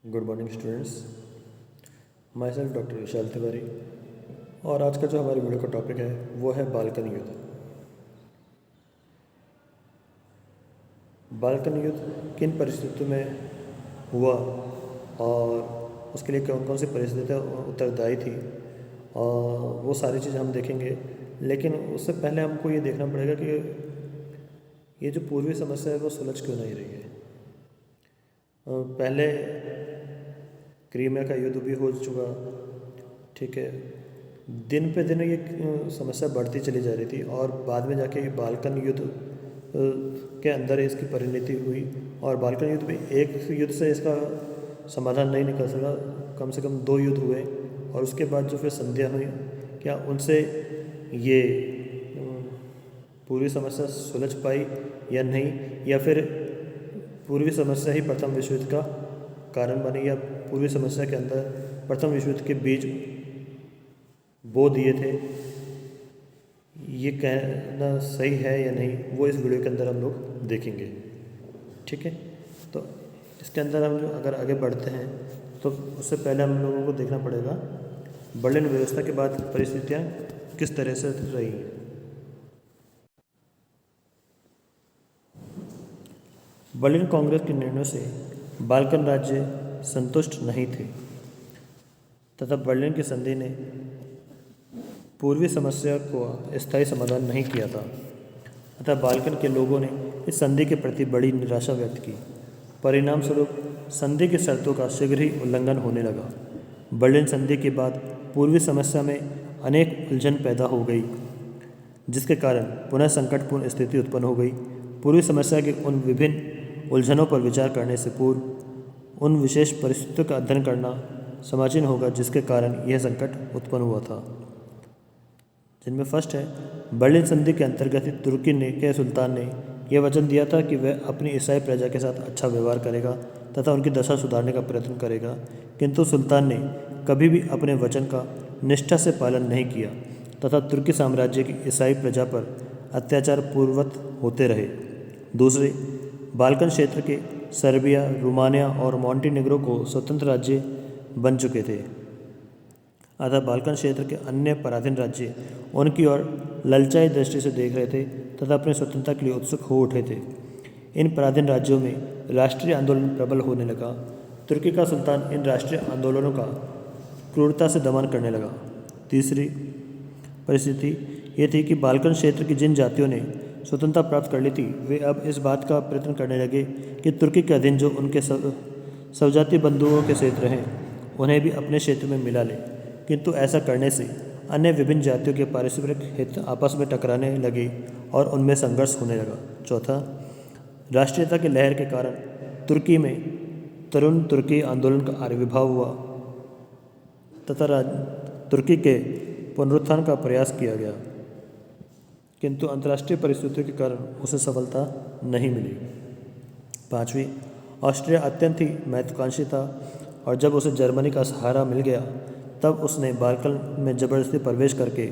Good morning students. Myself doctor Vishal Tiwari. और आज का जो हमारे वीडियो का टॉपिक है वो है बालकन युद्ध। बालकन युद्ध किन परिस्थितियों में हुआ और उसके लिए कौन कौन सी परिस्थितियाँ उत्तरदायी थी, और वो सारी चीज़ हम देखेंगे। लेकिन उससे पहले हमको ये देखना पड़ेगा कि ये जो पूर्वी समस्या है वो सुलझ क्यों नहीं रही है। पहले क्रीमिया का युद्ध भी हो चुका, ठीक है। दिन पे दिन ये समस्या बढ़ती चली जा रही थी और बाद में जाके बाल्कन युद्ध के अंदर इसकी परिणति हुई। और बाल्कन युद्ध में एक युद्ध से इसका समाधान नहीं निकल सका, कम से कम 2 युद्ध हुए। और उसके बाद जो फिर संधियाँ हुई, क्या उनसे ये पूर्वी समस्या सुलझ पाई या नहीं, या फिर पूर्वी समस्या ही प्रथम विश्व युद्ध का कारण बनी, या पूर्वी समस्या के अंदर प्रथम विश्व युद्ध के बीज बो दिए थे। ये कहना सही है या नहीं, वो इस वीडियो के अंदर हम लोग देखेंगे, ठीक है। तो इसके अंदर हम जो अगर आगे बढ़ते हैं तो उससे पहले हम लोगों को देखना पड़ेगा बर्लिन व्यवस्था के बाद परिस्थितियाँ किस तरह से रही। बर्लिन कांग्रेस के निर्णय से बाल्कन राज्य संतुष्ट नहीं थे तथा बर्लिन की संधि ने पूर्वी समस्या को स्थायी समाधान नहीं किया था। अतः बाल्कन के लोगों ने इस संधि के प्रति बड़ी निराशा व्यक्त की। परिणाम स्वरूप संधि की शर्तों का शीघ्र ही उल्लंघन होने लगा। बर्लिन संधि के बाद पूर्वी समस्या में अनेक उलझन पैदा हो गई, जिसके कारण पुनः संकटपूर्ण स्थिति उत्पन्न हो गई। पूर्वी समस्या के उन विभिन्न उलझनों पर विचार करने से पूर्व उन विशेष परिस्थितियों का अध्ययन करना समीचीन होगा जिसके कारण यह संकट उत्पन्न हुआ था। जिनमें फर्स्ट है, बर्लिन संधि के अंतर्गत तुर्की के सुल्तान ने यह वचन दिया था कि वह अपनी ईसाई प्रजा के साथ अच्छा व्यवहार करेगा तथा उनकी दशा सुधारने का प्रयत्न करेगा, किंतु सुल्तान ने कभी भी अपने वचन का निष्ठा से पालन नहीं किया तथा तुर्की साम्राज्य की ईसाई प्रजा पर अत्याचार पूर्ववत होते रहे। दूसरे, बाल्कन क्षेत्र के सर्बिया, रोमानिया और मॉन्टेनेग्रो को स्वतंत्र राज्य बन चुके थे। अतः बाल्कन क्षेत्र के अन्य पराधीन राज्य उनकी ओर ललचाई दृष्टि से देख रहे थे तथा अपनी स्वतंत्रता के लिए उत्सुक हो उठे थे। इन पराधीन राज्यों में राष्ट्रीय आंदोलन प्रबल होने लगा। तुर्की का सुल्तान इन राष्ट्रीय आंदोलनों का क्रूरता से दमन करने लगा। तीसरी परिस्थिति ये थी कि बाल्कन क्षेत्र की जिन जातियों ने स्वतंत्रता प्राप्त कर ली थी, वे अब इस बात का प्रयत्न करने लगे कि तुर्की के अधीन जो उनके स्वजातीय बंधुओं के क्षेत्र हैं उन्हें भी अपने क्षेत्र में मिला लें, किंतु ऐसा करने से अन्य विभिन्न जातियों के पारस्परिक हित आपस में टकराने लगे और उनमें संघर्ष होने लगा। चौथा, राष्ट्रीयता की लहर के कारण तुर्की में तरुण तुर्की आंदोलन का आविर्भाव हुआ तथा तुर्की के पुनरुत्थान का प्रयास किया गया, किंतु अंतर्राष्ट्रीय परिस्थितियों के कारण उसे सफलता नहीं मिली। पाँचवीं, ऑस्ट्रिया अत्यंत ही महत्वाकांक्षी था और जब उसे जर्मनी का सहारा मिल गया तब उसने बाल्कन में जबरदस्ती प्रवेश करके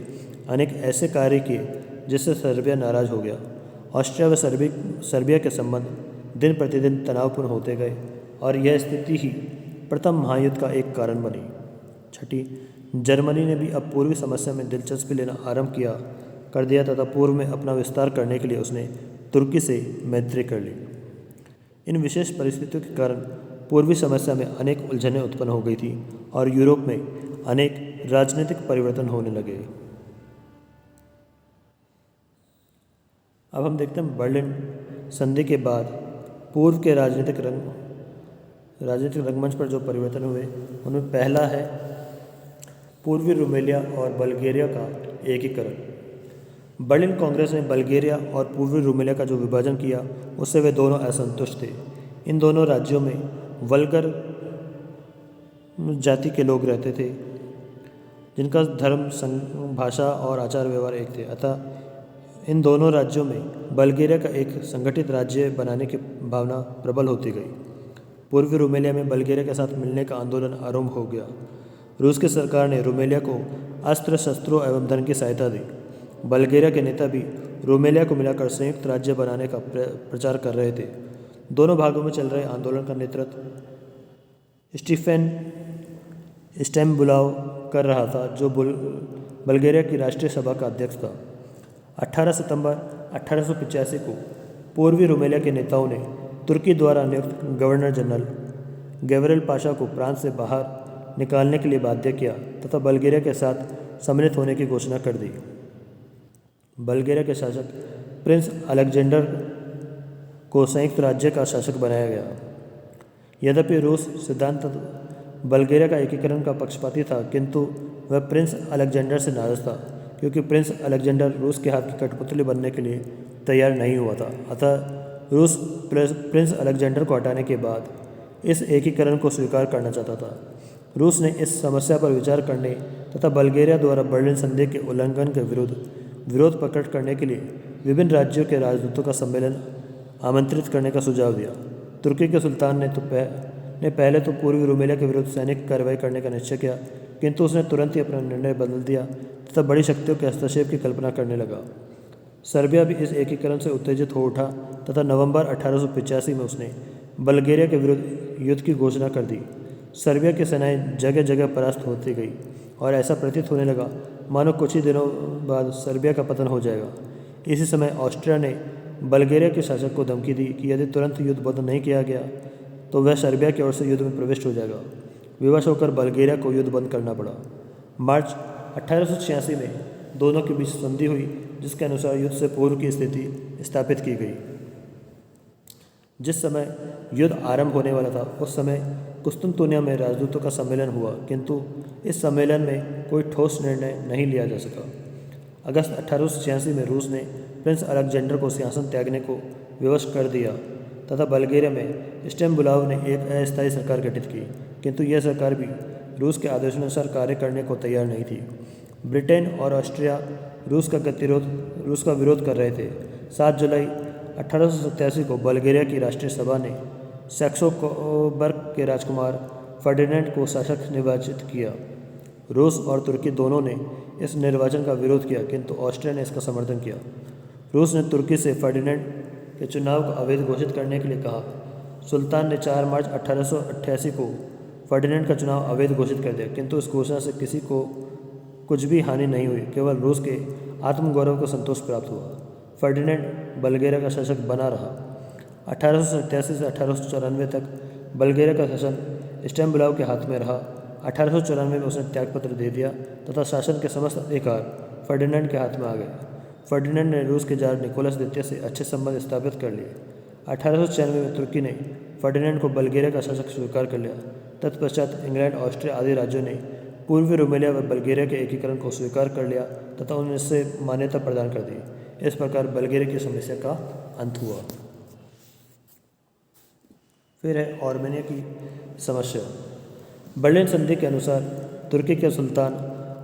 अनेक ऐसे कार्य किए जिससे सर्बिया नाराज हो गया। ऑस्ट्रिया व सर्बिया के संबंध दिन प्रतिदिन तनावपूर्ण होते गए और यह स्थिति ही प्रथम महायुद्ध का एक कारण बनी। छठी, जर्मनी ने भी अब पूर्वी समस्या में दिलचस्पी लेना आरंभ कर दिया तथा पूर्व में अपना विस्तार करने के लिए उसने तुर्की से मैत्री कर ली। इन विशेष परिस्थितियों के कारण पूर्वी समस्या में अनेक उलझनें उत्पन्न हो गई थी और यूरोप में अनेक राजनीतिक परिवर्तन होने लगे। अब हम देखते हैं बर्लिन संधि के बाद पूर्व के राजनीतिक रंगमंच पर जो परिवर्तन हुए, उनमें पहला है पूर्वी रोमेलिया और बल्गेरिया का एकीकरण। बर्लिन कांग्रेस ने बल्गेरिया और पूर्वी रोमेलिया का जो विभाजन किया उससे वे दोनों असंतुष्ट थे। इन दोनों राज्यों में वल्गर जाति के लोग रहते थे जिनका धर्म, भाषा और आचार व्यवहार एक थे। अतः इन दोनों राज्यों में बल्गेरिया का एक संगठित राज्य बनाने की भावना प्रबल होती गई। पूर्वी रोमेलिया में बल्गेरिया के साथ मिलने का आंदोलन आरंभ हो गया। रूस की सरकार ने रोमेलिया को अस्त्र शस्त्रों एवं धन की सहायता दी। बल्गेरिया के नेता भी रोमेलिया को मिलाकर संयुक्त राज्य बनाने का प्रचार कर रहे थे। दोनों भागों में चल रहे आंदोलन का नेतृत्व स्टीफन स्टेम्बुलाव कर रहा था, जो बल्गेरिया की राष्ट्रीय सभा का अध्यक्ष था। 18 सितंबर 1885 को पूर्वी रोमेलिया के नेताओं ने तुर्की द्वारा नियुक्त गवर्नर जनरल गैव्रिएल पाशा को प्रांत से बाहर निकालने के लिए बाध्य किया तथा बल्गेरिया के साथ सम्मिलित होने की घोषणा कर दी। बल्गेरिया के शासक प्रिंस अलेक्जेंडर को संयुक्त राज्य का शासक बनाया गया। यद्यपि रूस सिद्धांत बल्गेरिया का एकीकरण का पक्षपाती था, किंतु वह प्रिंस अलेक्जेंडर से नाराज था, क्योंकि प्रिंस अलेक्जेंडर रूस के हाथ की कठपुतली बनने के लिए तैयार नहीं हुआ था। अतः रूस प्रिंस अलेक्जेंडर को हटाने के बाद इस एकीकरण को स्वीकार करना चाहता था। रूस ने इस समस्या पर विचार करने तथा बल्गेरिया द्वारा बर्लिन संधि के उल्लंघन के विरुद्ध विरोध प्रकट करने के लिए विभिन्न राज्यों के राजदूतों का सम्मेलन आमंत्रित करने का सुझाव दिया। तुर्की के सुल्तान ने पहले तो पूर्वी रोमेलिया के विरुद्ध सैनिक कार्रवाई करने का निश्चय किया, किंतु उसने तुरंत ही अपना निर्णय बदल दिया तथा बड़ी शक्तियों के हस्तक्षेप की कल्पना करने लगा। सर्बिया भी इस एकीकरण से उत्तेजित हो उठा तथा नवंबर 1885 में उसने बल्गेरिया के विरुद्ध युद्ध की घोषणा कर दी। सर्बिया की सेनाएं जगह जगह परास्त होती गई और ऐसा प्रतीत होने लगा मानो कुछ ही दिनों बाद सर्बिया का पतन हो जाएगा। इसी समय ऑस्ट्रिया ने बल्गेरिया के शासक को धमकी दी कि यदि तुरंत युद्ध बंद नहीं किया गया तो वह सर्बिया की ओर से युद्ध में प्रविष्ट हो जाएगा। विवश होकर बल्गेरिया को युद्ध बंद करना पड़ा। मार्च 1886 में दोनों के बीच संधि हुई, जिसके अनुसार युद्ध से पूर्व की स्थिति स्थापित की गई। जिस समय युद्ध आरंभ होने वाला था उस समय कुस्तुनतुनिया में राजदूतों का सम्मेलन हुआ, किंतु इस सम्मेलन में कोई ठोस निर्णय नहीं लिया जा सका। अगस्त 1886 में रूस ने प्रिंस अलेक्जेंडर को सिंहासन त्यागने को विवश कर दिया तथा बल्गेरिया में स्टेम्बुलाव ने एक अस्थायी सरकार गठित की, किंतु यह सरकार भी रूस के आदेशानुसार कार्य करने को तैयार नहीं थी। ब्रिटेन और ऑस्ट्रिया रूस का विरोध कर रहे थे। 7 जुलाई 1887 को बल्गेरिया की राष्ट्रीय सभा ने सैक्सोबर्ग के राजकुमार फर्डिनेंड को शासक निर्वाचित किया। रूस और तुर्की दोनों ने इस निर्वाचन का विरोध किया, किंतु ऑस्ट्रिया ने इसका समर्थन किया। रूस ने तुर्की से फर्डिनेंड के चुनाव को अवैध घोषित करने के लिए कहा। सुल्तान ने 4 मार्च 1888 को फर्डिनेंड का चुनाव अवैध घोषित कर दिया, किंतु इस घोषणा से किसी को कुछ भी हानि नहीं हुई, केवल रूस के आत्मगौरव को संतोष प्राप्त हुआ। फर्डिनेंड बल्गेरिया का शासक बना रहा। 1887 से 1894 तक बल्गेरिया का शासन स्टेम्बुलाव के हाथ में रहा। 1894 में उसने त्यागपत्र दे दिया तथा शासन के समस्त अधिकार फर्डिनेंड के हाथ में आ गए। फर्डिनेंड ने रूस के जार निकोलस द्वितीय से अच्छे संबंध स्थापित कर लिए। 1896 में तुर्की ने फर्डिनेंड को बल्गेरिया का शासक स्वीकार कर लिया। तत्पश्चात इंग्लैंड, ऑस्ट्रिया आदि राज्यों ने पूर्वी रोमेलिया व बल्गेरिया के एकीकरण को स्वीकार कर लिया तथा उन्हें इससे मान्यता प्रदान कर दी। इस प्रकार बल्गेरिया की समस्या का अंत हुआ। फिर है आर्मेनिया की समस्या। बर्लिन संधि के अनुसार तुर्की के सुल्तान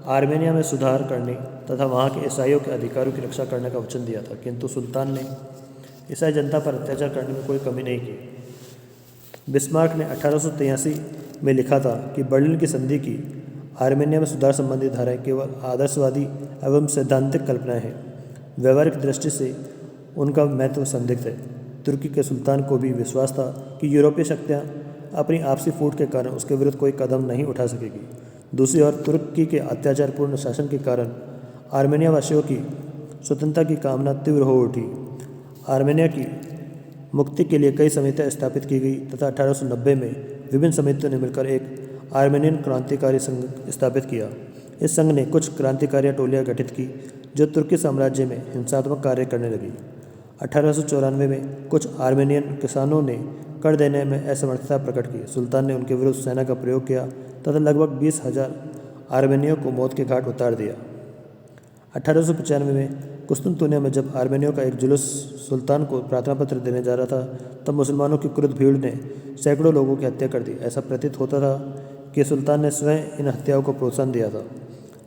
आर्मेनिया में सुधार करने तथा वहाँ के ईसाइयों के अधिकारों की रक्षा करने का वचन दिया था, किंतु सुल्तान ने ईसाई जनता पर अत्याचार करने में कोई कमी नहीं की। बिस्मार्क ने 1883 में लिखा था कि बर्लिन की संधि की आर्मेनिया में सुधार संबंधी धाराएं केवल आदर्शवादी एवं सैद्धांतिक कल्पनाएं हैं। व्यवहारिक दृष्टि से उनका महत्व संदिग्ध है। तुर्की के सुल्तान को भी विश्वास था कि यूरोपीय शक्तियाँ अपनी आपसी फूट के कारण उसके विरुद्ध कोई कदम नहीं उठा सकेगी। दूसरी ओर तुर्की के अत्याचारपूर्ण शासन के कारण आर्मेनिया वासियों की स्वतंत्रता की कामना तीव्र हो उठी। आर्मेनिया की मुक्ति के लिए कई समितियाँ स्थापित की गई तथा 1890 में विभिन्न समितियों ने मिलकर एक आर्मेनियन क्रांतिकारी संघ स्थापित किया। इस संघ ने कुछ क्रांतिकारी टोलियाँ गठित की जो तुर्की साम्राज्य में हिंसात्मक कार्य करने लगी। 1894 में कुछ आर्मेनियन किसानों ने कर देने में असमर्थता प्रकट की। सुल्तान ने उनके विरुद्ध सेना का प्रयोग किया तथा लगभग 20,000 आर्मेनियों को मौत के घाट उतार दिया। 1895 में कुस्तुनतुनिया में जब आर्मेनियों का एक जुलूस सुल्तान को प्रार्थना पत्र देने जा रहा था, तब मुसलमानों की क्रुद्ध भीड़ ने सैकड़ों लोगों की हत्या कर दी। ऐसा प्रतीत होता था कि सुल्तान ने स्वयं इन हत्याओं को प्रोत्साहन दिया था।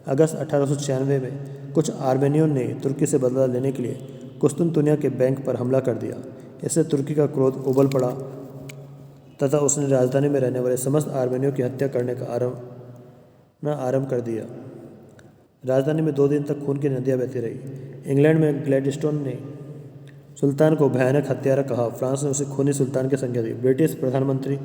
अगस्त 1896 में कुछ आर्मेनियों ने तुर्की से बदला लेने के लिए कुस्तुनतुनिया के बैंक पर हमला कर दिया। इससे तुर्की का क्रोध उबल पड़ा तथा उसने राजधानी में रहने वाले समस्त आर्मेनियों की हत्या करने का आरंभ कर दिया। राजधानी में 2 दिन तक खून की नदियाँ बहती रही। इंग्लैंड में ग्लैडस्टोन ने सुल्तान को भयानक हत्यारा कहा। फ्रांस ने उसे खूनी सुल्तान की संज्ञा दी। ब्रिटिश प्रधानमंत्री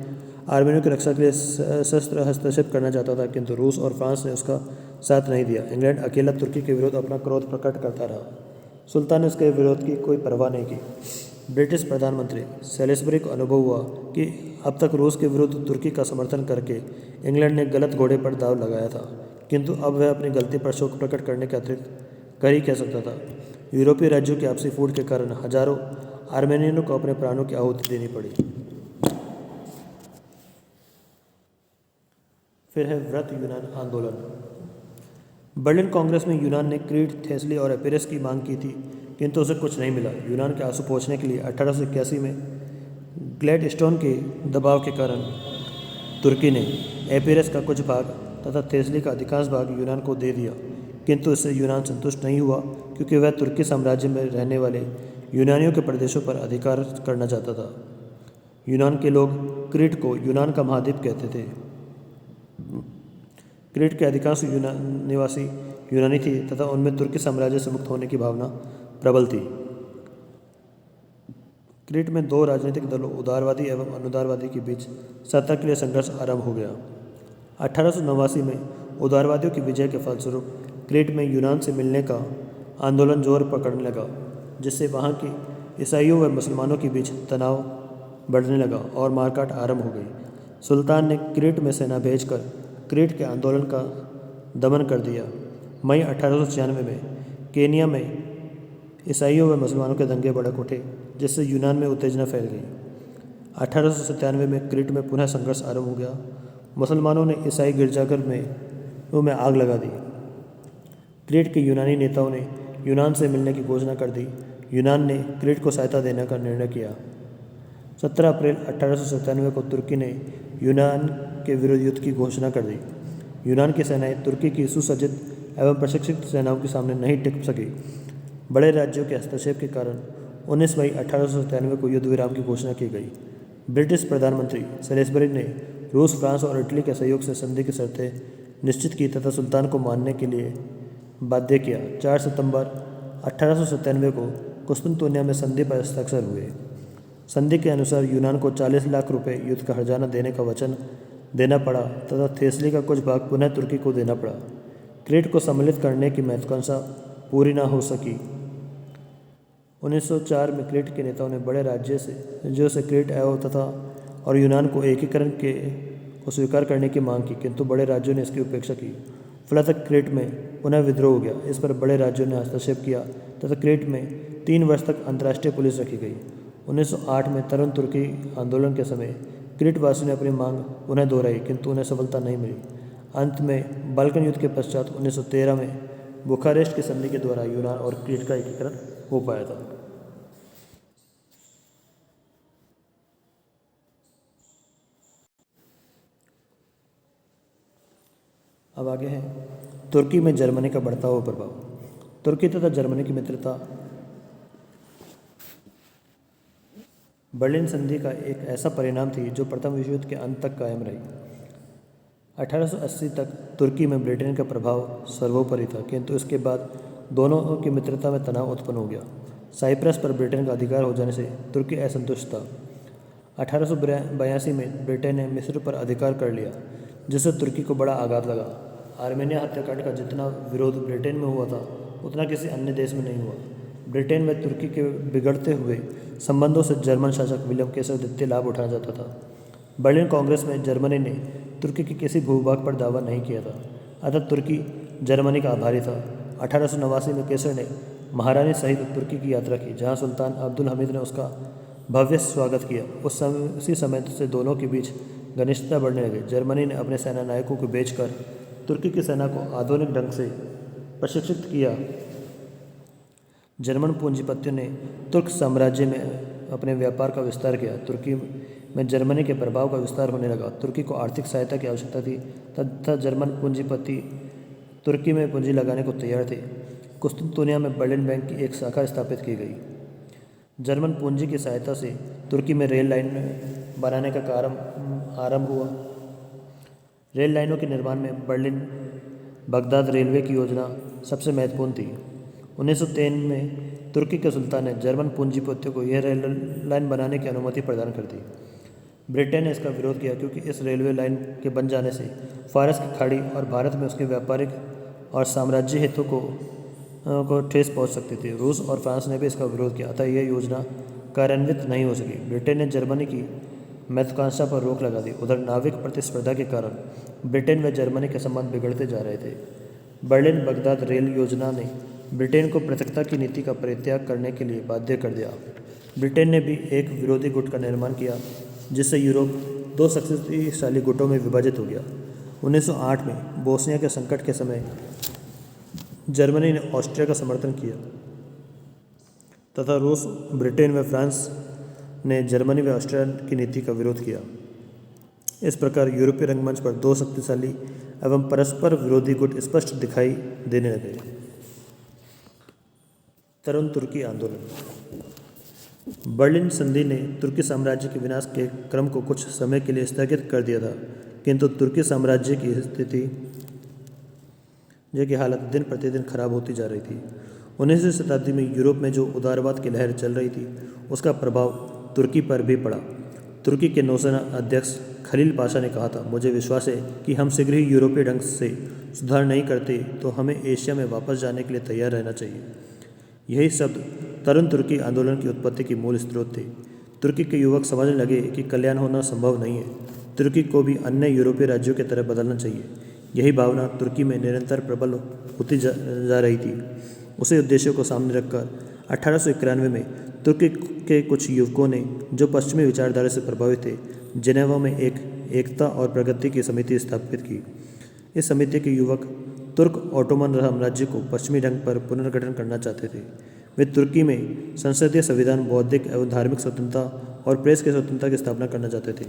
आर्मेनियों की रक्षा के लिए सशस्त्र हस्तक्षेप करना चाहता था, किंतु रूस और फ्रांस ने उसका साथ नहीं दिया। इंग्लैंड अकेला तुर्की के विरुद्ध अपना क्रोध प्रकट करता रहा। सुल्तान ने उसके विरोध की कोई परवाह नहीं की। ब्रिटिश प्रधानमंत्री सेलिसबरी को अनुभव हुआ कि अब तक रूस के विरुद्ध तुर्की का समर्थन करके इंग्लैंड ने गलत घोड़े पर दाव लगाया था, किंतु अब वह अपनी गलती पर शोक प्रकट करने के अतिरिक्त कर ही कह सकता था। यूरोपीय राज्यों की आपसी फूट के कारण हजारों आर्मेनियनों को अपने प्राणों की आहुति देनी पड़ी। फिर है व्रत यूनान आंदोलन। बर्लिन कांग्रेस में यूनान ने क्रीट, थेसली और एपिरस की मांग की थी, किंतु उसे कुछ नहीं मिला। यूनान के आंसू पोंछने के लिए 1881 में ग्लैडस्टोन के दबाव के कारण तुर्की ने एपिरस का कुछ भाग तथा थेसली का अधिकांश भाग यूनान को दे दिया, किंतु इससे यूनान संतुष्ट नहीं हुआ, क्योंकि वह तुर्की साम्राज्य में रहने वाले यूनानियों के प्रदेशों पर अधिकार करना चाहता था। यूनान के लोग क्रीट को यूनान का महाद्वीप कहते थे। क्रीट के अधिकांश निवासी यूनानी थे तथा उनमें तुर्की साम्राज्य से मुक्त होने की भावना प्रबल थी। क्रीट में दो राजनीतिक दलों, उदारवादी एवं अनुदारवादी के बीच सत्ता के लिए संघर्ष आरंभ हो गया। 1889 में उदारवादियों की विजय के फलस्वरूप क्रीट में यूनान से मिलने का आंदोलन जोर पकड़ने लगा, जिससे वहाँ के ईसाइयों व मुसलमानों के बीच तनाव बढ़ने लगा और मारकाट आरंभ हो गई। सुल्तान ने क्रीट में सेना भेजकर क्रीट के आंदोलन का दमन कर दिया। मई 1896 में केनिया में ईसाइयों व मुसलमानों के दंगे भड़क उठे, जिससे यूनान में उत्तेजना फैल गई। 1897 में क्रीट में पुनः संघर्ष आरंभ हो गया। मुसलमानों ने ईसाई गिरजाघर में आग लगा दी। क्रीट के यूनानी नेताओं ने यूनान से मिलने की घोषणा कर दी। यूनान ने क्रीट को सहायता देने का निर्णय किया। 17 अप्रैल 1897 को तुर्की ने यूनान के विरुद्ध युद्ध की घोषणा कर दी। यूनान की सेनाएं तुर्की की सुसज्जित एवं प्रशिक्षित सेनाओं के सामने नहीं टिक सकी। बड़े राज्यों के हस्तक्षेप के कारण 19 मई 1897 को युद्ध विराम की घोषणा की गई। ब्रिटिश प्रधानमंत्री सेलिसबरी ने रूस, फ्रांस और इटली के सहयोग से संधि की शर्तें निश्चित की तथा सुल्तान को मानने के लिए बाध्य किया। 4 सितंबर 1897 को कुस्तुनतुनिया में संधि पर हस्ताक्षर हुए। संधि के अनुसार यूनान को 40 लाख रुपए युद्ध का हर्जाना देने का वचन देना पड़ा तथा थेसली का कुछ भाग पुनः तुर्की को देना पड़ा। क्रीट को सम्मिलित करने की महत्वाकांक्षा पूरी न हो सकी। 1904 में क्रीट के नेताओं ने बड़े राज्यों से क्रीट तथा और यूनान को एकीकरण को स्वीकार करने की मांग की, किंतु बड़े राज्यों ने इसकी उपेक्षा की। फलतः क्रीट में पुनः विद्रोह हो गया। इस पर बड़े राज्यों ने हस्तक्षेप किया तथा क्रीट में 3 वर्ष तक अंतर्राष्ट्रीय पुलिस रखी गई। 1908 में तरुण तुर्की आंदोलन के समय क्रीट वासियों ने अपनी मांग पुनः दोहराई, किंतु उन्हें सफलता नहीं मिली। अंत में बाल्कन युद्ध के पश्चात 1913 में बुखारेस्ट की संधि के द्वारा यूनान और क्रीट का एकीकरण हो पाया था। अब आगे है तुर्की में जर्मनी का बढ़ता हुआ प्रभाव। तुर्की तथा जर्मनी की मित्रता बर्लिन संधि का एक ऐसा परिणाम थी जो प्रथम विश्व युद्ध के अंत तक कायम रही। 1880 तक तुर्की में ब्रिटेन का प्रभाव सर्वोपरि था, किंतु इसके बाद दोनों की मित्रता में तनाव उत्पन्न हो गया। साइप्रस पर ब्रिटेन का अधिकार हो जाने से तुर्की असंतुष्ट था। 1882 में ब्रिटेन ने मिस्र पर अधिकार कर लिया, जिससे तुर्की को बड़ा आघात लगा। आर्मेनिया हत्याकांड का जितना विरोध ब्रिटेन में हुआ था, उतना किसी अन्य देश में नहीं हुआ। ब्रिटेन में तुर्की के बिगड़ते हुए संबंधों से जर्मन शासक विलियम केसर द्वितीय लाभ उठाना चाहता था। बर्लिन कांग्रेस में जर्मनी ने तुर्की के किसी भूभाग पर दावा नहीं किया था, अतः तुर्की जर्मनी का आभारी था। 1889 में केसर ने महारानी सहित तुर्की की यात्रा की, जहां सुल्तान अब्दुल हमीद ने उसका भव्य स्वागत किया। उसी समय से दोनों के बीच घनिष्ठता बढ़ने लगी। जर्मनी ने अपने सेना नायकों को भेजकर तुर्की की सेना को आधुनिक ढंग से प्रशिक्षित किया। जर्मन पूंजीपतियों ने तुर्क साम्राज्य में अपने व्यापार का विस्तार किया। तुर्की में जर्मनी के प्रभाव का विस्तार होने लगा। तुर्की को आर्थिक सहायता की आवश्यकता थी तथा जर्मन पूंजीपति तुर्की में पूंजी लगाने को तैयार थे। कुस्तुनतुनिया में बर्लिन बैंक की एक शाखा स्थापित की गई। जर्मन पूंजी की सहायता से तुर्की में रेल लाइन बनाने का कार्य आरंभ हुआ। रेल लाइनों के निर्माण में बर्लिन बगदाद रेलवे की योजना सबसे महत्वपूर्ण थी। 1903 में तुर्की के सुल्तान ने जर्मन पूंजीपतियों को यह रेल लाइन बनाने की अनुमति प्रदान कर दी। ब्रिटेन ने इसका विरोध किया क्योंकि इस रेलवे लाइन के बन जाने से फारस की खाड़ी और भारत में उसके व्यापारिक और साम्राज्य हितों को ठेस पहुंच सकती थी। रूस और फ्रांस ने भी इसका विरोध किया, अतः यह योजना कार्यान्वित नहीं हो सकी। ब्रिटेन ने जर्मनी की महत्वाकांक्षा पर रोक लगा दी। उधर नाविक प्रतिस्पर्धा के कारण ब्रिटेन व जर्मनी के संबंध बिगड़ते जा रहे थे। बर्लिन बगदाद रेल योजना ने ब्रिटेन को पृथकता की नीति का परित्याग करने के लिए बाध्य कर दिया। ब्रिटेन ने भी एक विरोधी गुट का निर्माण किया, जिससे यूरोप दो शक्तिशाली गुटों में विभाजित हो गया। 1908 में बोस्निया के संकट के समय जर्मनी ने ऑस्ट्रिया का समर्थन किया तथा रूस, ब्रिटेन व फ्रांस ने जर्मनी व ऑस्ट्रिया की नीति का विरोध किया। इस प्रकार यूरोपीय रंगमंच पर दो शक्तिशाली एवं परस्पर विरोधी गुट स्पष्ट दिखाई देने लगे। तरुण तुर्की आंदोलन। बर्लिन संधि ने तुर्की साम्राज्य के विनाश के क्रम को कुछ समय के लिए स्थगित कर दिया था, किंतु तुर्की साम्राज्य की स्थिति की हालत दिन प्रतिदिन खराब होती जा रही थी। 19वीं शताब्दी में यूरोप में जो उदारवाद की लहर चल रही थी, उसका प्रभाव तुर्की पर भी पड़ा। तुर्की के नौसेना अध्यक्ष खलील पाशा ने कहा था, मुझे विश्वास है कि हम शीघ्र ही यूरोपीय ढंग से सुधार नहीं करते तो हमें एशिया में वापस जाने के लिए तैयार रहना चाहिए। यही शब्द तरुण तुर्की आंदोलन की उत्पत्ति की मूल स्रोत थे। तुर्की के युवक समझने लगे कि कल्याण होना संभव नहीं है, तुर्की को भी अन्य यूरोपीय राज्यों की तरह बदलना चाहिए। यही भावना तुर्की में निरंतर प्रबल होती जा रही थी। उसी उद्देश्यों को सामने रखकर 1891 में तुर्की के कुछ युवकों ने, जो पश्चिमी विचारधारा से प्रभावित थे, जिनेवा में एक एकता और प्रगति की समिति स्थापित की। इस समिति के युवक तुर्क ऑटोमन साम्राज्य को पश्चिमी ढंग पर पुनर्गठन करना चाहते थे। वे तुर्की में संसदीय संविधान, बौद्धिक एवं धार्मिक स्वतंत्रता और प्रेस की स्वतंत्रता की स्थापना करना चाहते थे।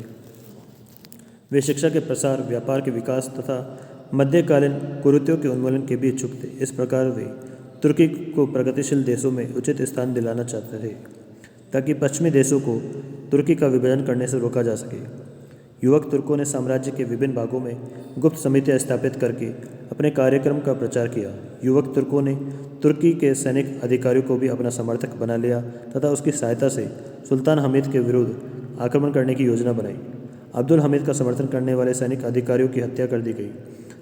वे शिक्षा के प्रसार, व्यापार के विकास तथा मध्यकालीन कुरीतियों के उन्मूलन के भी इच्छुक थे। इस प्रकार वे तुर्की को प्रगतिशील देशों में उचित स्थान दिलाना चाहते थे, ताकि पश्चिमी देशों को तुर्की का विभाजन करने से रोका जा सके। युवक तुर्कों ने साम्राज्य के विभिन्न भागों में गुप्त समितियां स्थापित करके अपने कार्यक्रम का प्रचार किया। युवक तुर्कों ने तुर्की के सैनिक अधिकारियों को भी अपना समर्थक बना लिया तथा उसकी सहायता से सुल्तान हमीद के विरुद्ध आक्रमण करने की योजना बनाई। अब्दुल हमीद का समर्थन करने वाले सैनिक अधिकारियों की हत्या कर दी गई।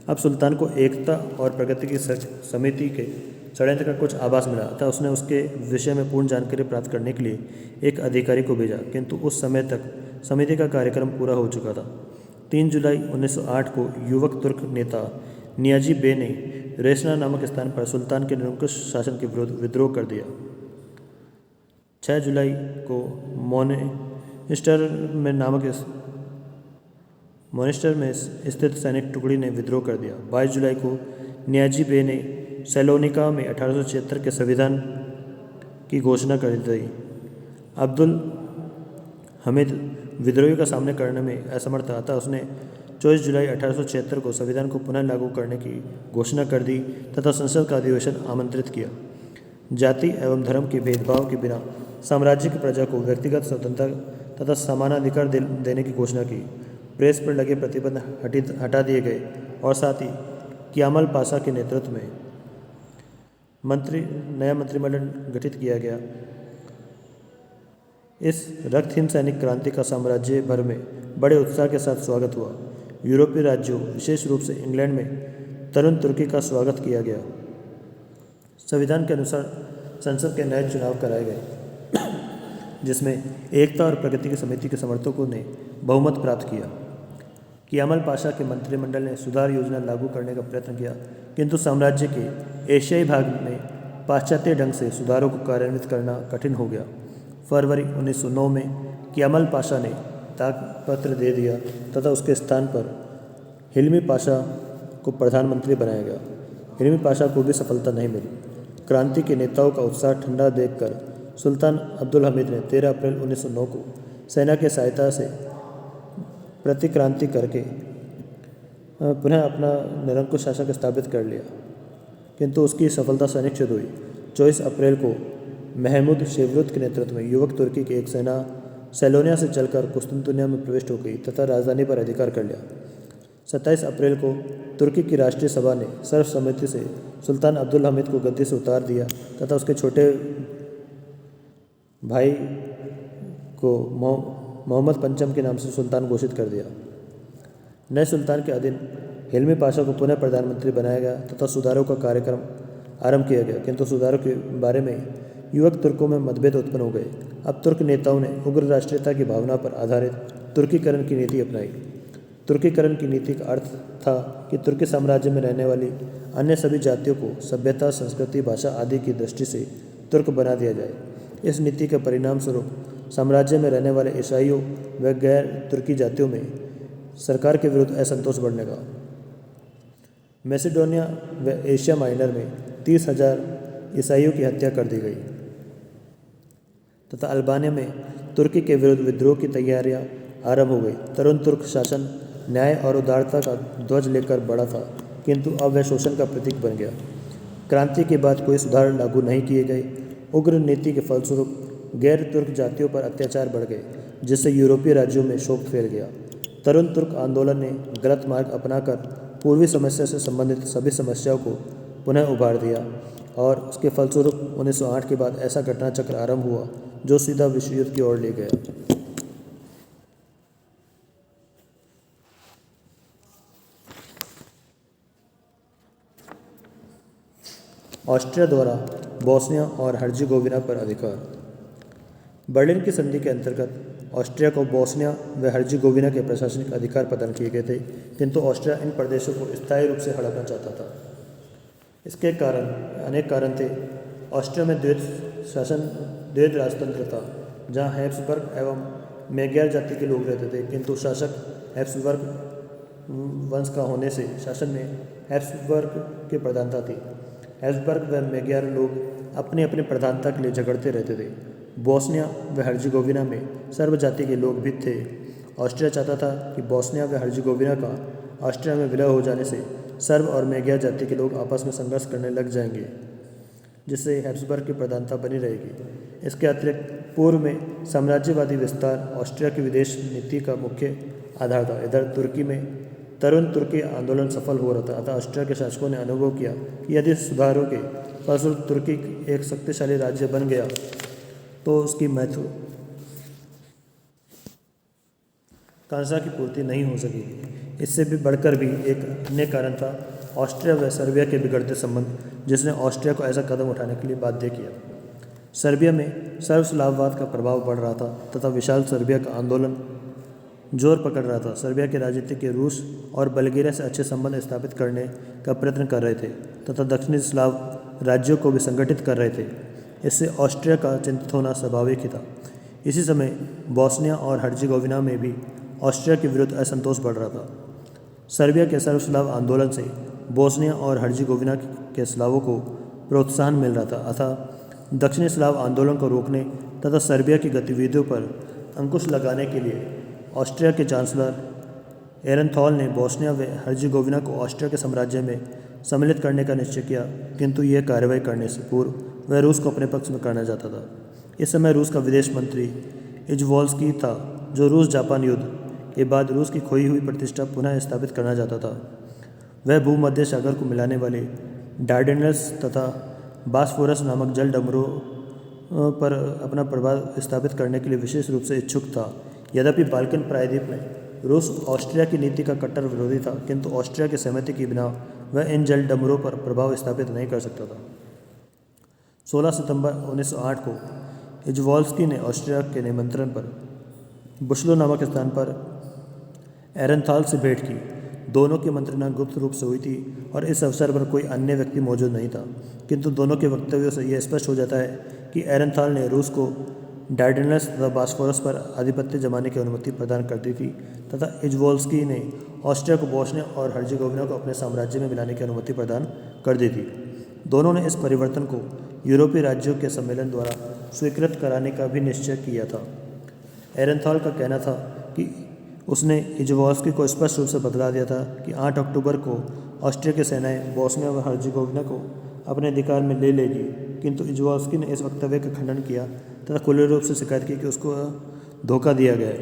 अब सुल्तान को एकता और प्रगति की समिति के षड्यंत्र का कुछ आभास मिला था। उसने उसके विषय में पूर्ण जानकारी प्राप्त करने के लिए एक अधिकारी को भेजा, किंतु उस समय तक समिति का कार्यक्रम पूरा हो चुका था। 3 जुलाई 1908 को युवक तुर्क नेता नियाजी बे ने रेशना नामक स्थान पर सुल्तान के निरंकुश शासन के विरुद्ध विद्रोह कर दिया। 6 जुलाई को मोनिस्टर में स्थित सैनिक टुकड़ी ने विद्रोह कर दिया। 22 जुलाई को नियाजी बे ने सैलोनिका में 1876 के संविधान की घोषणा कर दी। अब्दुल हमीद विद्रोहियों का सामना करने में असमर्थ था, अतः उसने 24 जुलाई 1876 को संविधान को पुनः लागू करने की घोषणा कर दी तथा संसद का अधिवेशन आमंत्रित किया। जाति एवं धर्म के भेदभाव के बिना साम्राज्य की प्रजा को व्यक्तिगत स्वतंत्रता तथा समानाधिकार देने की घोषणा की। प्रेस पर लगे प्रतिबंध हटा दिए गए और साथ ही कियामल पाशा के नेतृत्व में नया मंत्रिमंडल गठित किया गया। इस रक्तहीन सैनिक क्रांति का साम्राज्य भर में बड़े उत्साह के साथ स्वागत हुआ। यूरोपीय राज्यों, विशेष रूप से इंग्लैंड में तरुण तुर्की का स्वागत किया गया। संविधान के अनुसार संसद के नए चुनाव कराए गए, जिसमें एकता और प्रगति की समिति के समर्थकों ने बहुमत प्राप्त किया। कियामल पाशा के मंत्रिमंडल ने सुधार योजना लागू करने का प्रयत्न किया, किंतु साम्राज्य के एशियाई भाग में पाश्चात्य ढंग से सुधारों को कार्यान्वित करना कठिन हो गया। फरवरी 1909 में कियामल पाशा ने त्यागपत्र दे दिया तथा उसके स्थान पर हिल्मी पाशा को प्रधानमंत्री बनाया गया। हिल्मी पाशा को भी सफलता नहीं मिली। क्रांति के नेताओं का उत्साह ठंडा देखकर सुल्तान अब्दुल हमीद ने 13 अप्रैल 1909 को सेना की सहायता से प्रतिक्रांति करके पुनः अपना निरंकुश शासन स्थापित कर लिया, किंतु उसकी सफलता सुनिश्चित हुई। 24 अप्रैल को महमूद शेवरुत के नेतृत्व में युवक तुर्की की एक सेना सैलोनिया से चलकर कुस्तुनतुनिया में प्रविष्ट हो गई तथा राजधानी पर अधिकार कर लिया। 27 अप्रैल को तुर्की की राष्ट्रीय सभा ने सर्वसम्मति से सुल्तान अब्दुल हमीद को गद्दी से उतार दिया तथा उसके छोटे भाई को मोहम्मद पंचम के नाम से सुल्तान घोषित कर दिया। नए सुल्तान के अधीन हिलमी पाशा को पुनः प्रधानमंत्री बनाया गया तथा सुधारों का कार्यक्रम आरंभ किया गया, किंतु सुधारों के बारे में युवक तुर्कों में मतभेद उत्पन्न हो गए। अब तुर्क नेताओं ने उग्र राष्ट्रीयता की भावना पर आधारित तुर्कीकरण की नीति अपनाई। तुर्कीकरण की नीति का अर्थ था कि तुर्की साम्राज्य में रहने वाली अन्य सभी जातियों को सभ्यता, संस्कृति, भाषा आदि की दृष्टि से तुर्क बना दिया जाए। इस नीति के परिणाम स्वरूप साम्राज्य में रहने वाले ईसाइयों व गैर तुर्की जातियों में सरकार के विरुद्ध असंतोष बढ़ने लगा। मैसेडोनिया व एशिया माइनर में 30,000 ईसाइयों की हत्या कर दी गई तथा अल्बानिया में तुर्की के विरुद्ध विद्रोह की तैयारियां आरंभ हो गई। तरुण तुर्क शासन न्याय और उदारता का ध्वज लेकर बढ़ा था, किंतु अब वह शोषण का प्रतीक बन गया। क्रांति के बाद कोई सुधार लागू नहीं किए गए। उग्र नीति के फलस्वरूप गैर तुर्क जातियों पर अत्याचार बढ़ गए, जिससे यूरोपीय राज्यों में शोक फैल गया। तरुण तुर्क आंदोलन ने गलत मार्ग अपनाकर पूर्वी समस्या से संबंधित सभी समस्याओं को पुनः उभार दिया और उसके फलस्वरूप 1908 के बाद ऐसा घटनाचक्र आरंभ हुआ जो सीधा विश्व युद्ध की ओर ले गया। ऑस्ट्रिया द्वारा बोस्निया और हर्जेगोविना पर अधिकार। बर्लिन की संधि के अंतर्गत ऑस्ट्रिया को बोस्निया व हर्जेगोविना के प्रशासनिक अधिकार प्रदान किए गए थे, किंतु ऑस्ट्रिया इन प्रदेशों को स्थायी रूप से हड़पना चाहता था। इसके कारण अनेक कारण थे। ऑस्ट्रिया में द्वैध राजतंत्र था, जहाँ हैब्सबर्ग एवं मैग्यार जाति के लोग रहते थे, किंतु शासक हैब्सबर्ग वंश का होने से शासन में हैब्सबर्ग की प्रधानता थी। हैब्सबर्ग व मैग्यार लोग अपने अपने प्रधानता के लिए झगड़ते रहते थे। बोस्निया व हर्जेगोविना में सर्व जाति के लोग भी थे। ऑस्ट्रिया चाहता था कि बोस्निया व हर्जेगोविना का ऑस्ट्रिया में विलय हो जाने से सर्ब और मैग्यार जाति के लोग आपस में संघर्ष करने लग जाएंगे, जिससे हैब्सबर्ग की प्रधानता बनी रहेगी। इसके अतिरिक्त पूर्व में साम्राज्यवादी विस्तार ऑस्ट्रिया की विदेश नीति का मुख्य आधार था। इधर तुर्की में तरुण तुर्की आंदोलन सफल हो रहा था, अतः ऑस्ट्रिया के शासकों ने अनुभव किया कि यदि सुधारों के फलस्वरूप तुर्की एक शक्तिशाली राज्य बन गया तो उसकी महत्वाकांक्षा की पूर्ति नहीं हो सकेगी। इससे भी बढ़कर भी एक अन्य कारण था ऑस्ट्रिया व सर्बिया के बिगड़ते संबंध, जिसने ऑस्ट्रिया को ऐसा कदम उठाने के लिए बाध्य किया। सर्बिया में सर्वस्लाववाद का प्रभाव बढ़ रहा था तथा विशाल सर्बिया का आंदोलन जोर पकड़ रहा था। सर्बिया के राजनीतिक के रूस और बल्गेरिया से अच्छे संबंध स्थापित करने का प्रयत्न कर रहे थे तथा दक्षिणी स्लाव राज्यों को भी संगठित कर रहे थे। इससे ऑस्ट्रिया का चिंतित होना स्वाभाविक ही था। इसी समय बोस्निया और हर्जेगोविना में भी ऑस्ट्रिया के विरुद्ध असंतोष बढ़ रहा था। सर्बिया के सर्वस्लाव आंदोलन से बोस्निया और हर्जेगोविना के स्लावों को प्रोत्साहन मिल रहा था, अतः दक्षिणी स्लाव आंदोलन को रोकने तथा सर्बिया की गतिविधियों पर अंकुश लगाने के लिए ऑस्ट्रिया के चांसलर एरेनथॉल ने बोस्निया व हर्जेगोविना को ऑस्ट्रिया के साम्राज्य में सम्मिलित करने का निश्चय किया, किंतु यह कार्रवाई करने से पूर्व वह रूस को अपने पक्ष में करना चाहता था। इस समय रूस का विदेश मंत्री इजवॉल्स्की था, जो रूस जापान युद्ध के बाद रूस की खोई हुई प्रतिष्ठा पुनः स्थापित करना चाहता था। वह भूमध्य सागर को मिलाने वाले डार्डेनल्स तथा बास्फोरस नामक जल डमरों पर अपना प्रभाव स्थापित करने के लिए विशेष रूप से इच्छुक था। यद्यपि बाल्कन प्रायद्वीप में रूस ऑस्ट्रिया की नीति का कट्टर विरोधी था, किंतु ऑस्ट्रिया की सहमति के बिना वह इन जल डमरों पर प्रभाव स्थापित नहीं कर सकता था। 16 सितंबर 1908 को इजवॉल्स्की ने ऑस्ट्रिया के निमंत्रण पर बुशलो नामक स्थान पर एरेनथॉल से भेंट की। दोनों की मंत्रणा गुप्त रूप से हुई थी और इस अवसर पर कोई अन्य व्यक्ति मौजूद नहीं था, किंतु दोनों के वक्तव्यों से यह स्पष्ट हो जाता है कि एरेनथॉल ने रूस को डार्डेनल्स तथा बास्फोरस पर आधिपत्य जमाने की अनुमति प्रदान कर दी थी तथा इजवॉल्स्की ने ऑस्ट्रिया को बोस्निया और हर्जेगोविना को अपने साम्राज्य में मिलाने की अनुमति प्रदान कर दी थी। दोनों ने इस परिवर्तन को यूरोपीय राज्यों के सम्मेलन द्वारा स्वीकृत कराने का भी निश्चय किया था। एरेनथॉल का कहना था कि उसने इजवॉल्स्की को स्पष्ट रूप से बतला दिया था कि 8 अक्टूबर को ऑस्ट्रिया की सेनाएं बोस्निया व हर्जेगोविना को अपने अधिकार में ले लेगी, किंतु इजवॉल्स्की ने इस वक्तव्य का खंडन किया तथा खुले रूप से शिकायत की कि उसको धोखा दिया गया है।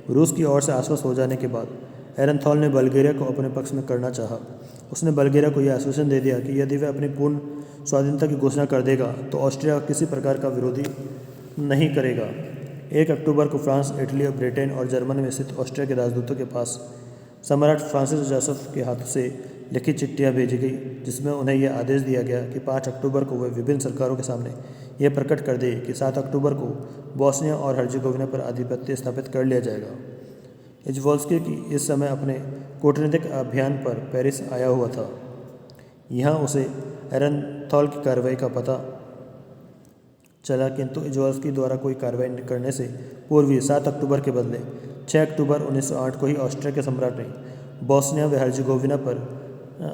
रूस की ओर से आश्वस्त हो जाने के बाद एरेनथॉल ने बल्गेरिया को अपने पक्ष में करना चाहा। उसने बल्गेरिया को यह आश्वासन दे दिया कि यदि वह अपनी पूर्ण स्वाधीनता की घोषणा कर देगा तो ऑस्ट्रिया किसी प्रकार का विरोधी नहीं करेगा। 1 अक्टूबर को फ्रांस, इटली और ब्रिटेन और जर्मनी में स्थित ऑस्ट्रिया के राजदूतों के पास सम्राट फ्रांसिस जोसेफ के हाथ से लिखित चिट्ठियां भेजी गई, जिसमें उन्हें यह आदेश दिया गया कि 5 अक्टूबर को वे विभिन्न सरकारों के सामने यह प्रकट कर दें कि 7 अक्टूबर को बोस्निया और हर्जेगोविना पर आधिपत्य स्थापित कर लिया जाएगा। इजवॉल्स्की की इस समय अपने कूटनीतिक अभियान पर पेरिस आया हुआ था। यहाँ उसे एरेनथॉल की कार्रवाई का पता चला, किंतु इजवॉल्स्की द्वारा कोई कार्रवाई करने से पूर्व ही 7 अक्टूबर के बदले 6 अक्टूबर 1908 को ही ऑस्ट्रिया के सम्राट ने बोस्निया व हर्जेगोविना पर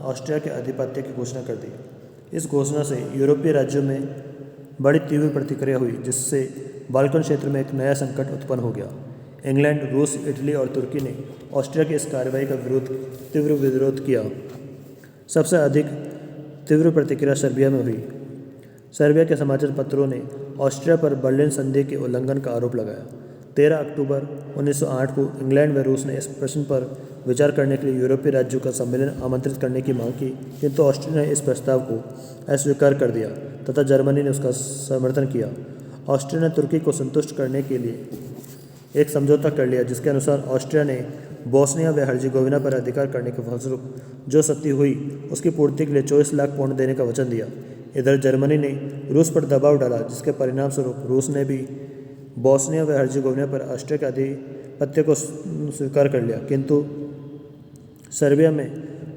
ऑस्ट्रिया के आधिपत्य की घोषणा कर दी। इस घोषणा से यूरोपीय राज्यों में बड़ी तीव्र प्रतिक्रिया हुई, जिससे बाल्कन क्षेत्र में एक नया संकट उत्पन्न हो गया। इंग्लैंड, रूस, इटली और तुर्की ने ऑस्ट्रिया की इस कार्रवाई का तीव्र विरोध किया। सबसे अधिक तीव्र प्रतिक्रिया सर्बिया में हुई। सर्बिया के समाचार पत्रों ने ऑस्ट्रिया पर बर्लिन संधि के उल्लंघन का आरोप लगाया। 13 अक्टूबर 1908 को इंग्लैंड व रूस ने इस प्रश्न पर विचार करने के लिए यूरोपीय राज्यों का सम्मेलन आमंत्रित करने की मांग की, किंतु ऑस्ट्रिया ने इस प्रस्ताव को अस्वीकार कर दिया तथा जर्मनी ने उसका समर्थन किया। ऑस्ट्रिया ने तुर्की को संतुष्ट करने के लिए एक समझौता कर लिया, जिसके अनुसार ऑस्ट्रिया ने बोस्निया व हर्जेगोविना पर अधिकार करने के फलस्वरूप जो क्षति हुई उसकी पूर्ति के लिए 24 लाख पाउंड देने का वचन दिया। इधर जर्मनी ने रूस पर दबाव डाला, जिसके परिणाम स्वरूप रूस ने भी बोस्निया व हर्जेगोविना पर ऑस्ट्रिया के आधिपत्य को स्वीकार कर लिया, किंतु सर्बिया में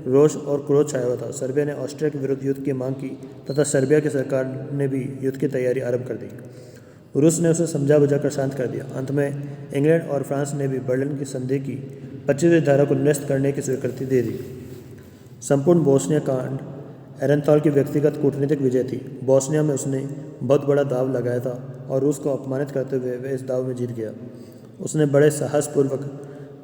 रोष और क्रोध छाया हुआ था। सर्बिया ने ऑस्ट्रिया के विरुद्ध युद्ध की मांग की तथा सर्बिया की सरकार ने भी युद्ध की तैयारी आरंभ कर दी। रूस ने उसे समझा बुझा कर शांत कर दिया। अंत में इंग्लैंड और फ्रांस ने भी बर्लिन की संधि की 25वीं धारा को निरस्त करने की स्वीकृति दे दी। संपूर्ण बोस्निया कांड एरेनथॉल की व्यक्तिगत कूटनीतिक विजय थी। बोस्निया में उसने बहुत बड़ा दाव लगाया था और रूस को अपमानित करते हुए वह इस दाव में जीत गया। उसने बड़े साहसपूर्वक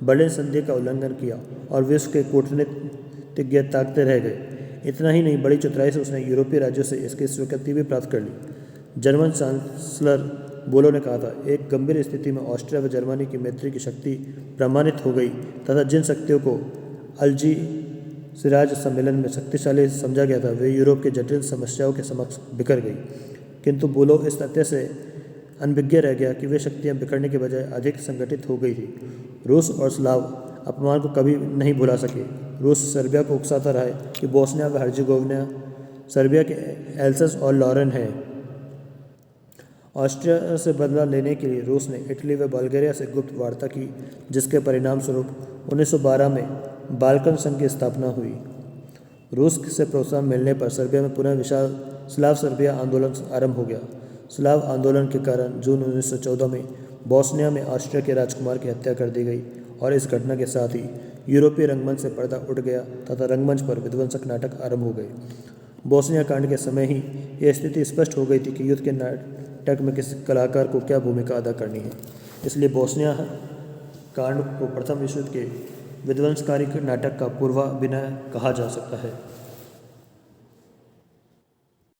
बर्लिन संधि का उल्लंघन किया और विश्व के कूटनीतिज्ञ ताकते रह गए। इतना ही नहीं, बड़ी चतुराई से उसने यूरोपीय राज्यों से इसकी स्वीकृति भी प्राप्त कर ली। जर्मन चांसलर बोलो ने कहा था, एक गंभीर स्थिति में ऑस्ट्रिया व जर्मनी की मैत्री की शक्ति प्रमाणित हो गई तथा जिन शक्तियों को अल्जीसिराज सम्मेलन में शक्तिशाली समझा गया था वे यूरोप के जटिल समस्याओं के समक्ष बिखर गई। किंतु बोलो इस तथ्य से अनभिज्ञ रह गया कि वे शक्तियां बिखरने के बजाय अधिक संगठित हो गई थी। रूस और स्लाव अपमान को कभी नहीं भुला सके। रूस सर्बिया को उकसाता रहा कि बोस्निया व हर्जेगोविना सर्बिया के एल्सस और लॉरेन है। ऑस्ट्रिया से बदला लेने के लिए रूस ने इटली व बल्गारिया से गुप्त वार्ता की, जिसके परिणाम स्वरूप 1912 में बाल्कन संघ की स्थापना हुई। रूस से प्रोत्साहन मिलने पर सर्बिया में पुनः विशाल स्लाव सर्बिया आंदोलन आरंभ हो गया। स्लाव आंदोलन के कारण जून 1914 में बोस्निया में ऑस्ट्रिया के राजकुमार की हत्या कर दी गई और इस घटना के साथ ही यूरोपीय रंगमंच से पर्दा उठ गया तथा रंगमंच पर विध्वंसक नाटक आरंभ हो गए। बोस्निया कांड के समय ही यह स्थिति स्पष्ट हो गई थी कि युद्ध के नाटक में किसी कलाकार को क्या भूमिका अदा करनी है। इसलिए बोस्निया कांड को प्रथम विश्व युद्ध के विध्वंसकारी नाटक का पूर्वाभिनय कहा जा सकता है।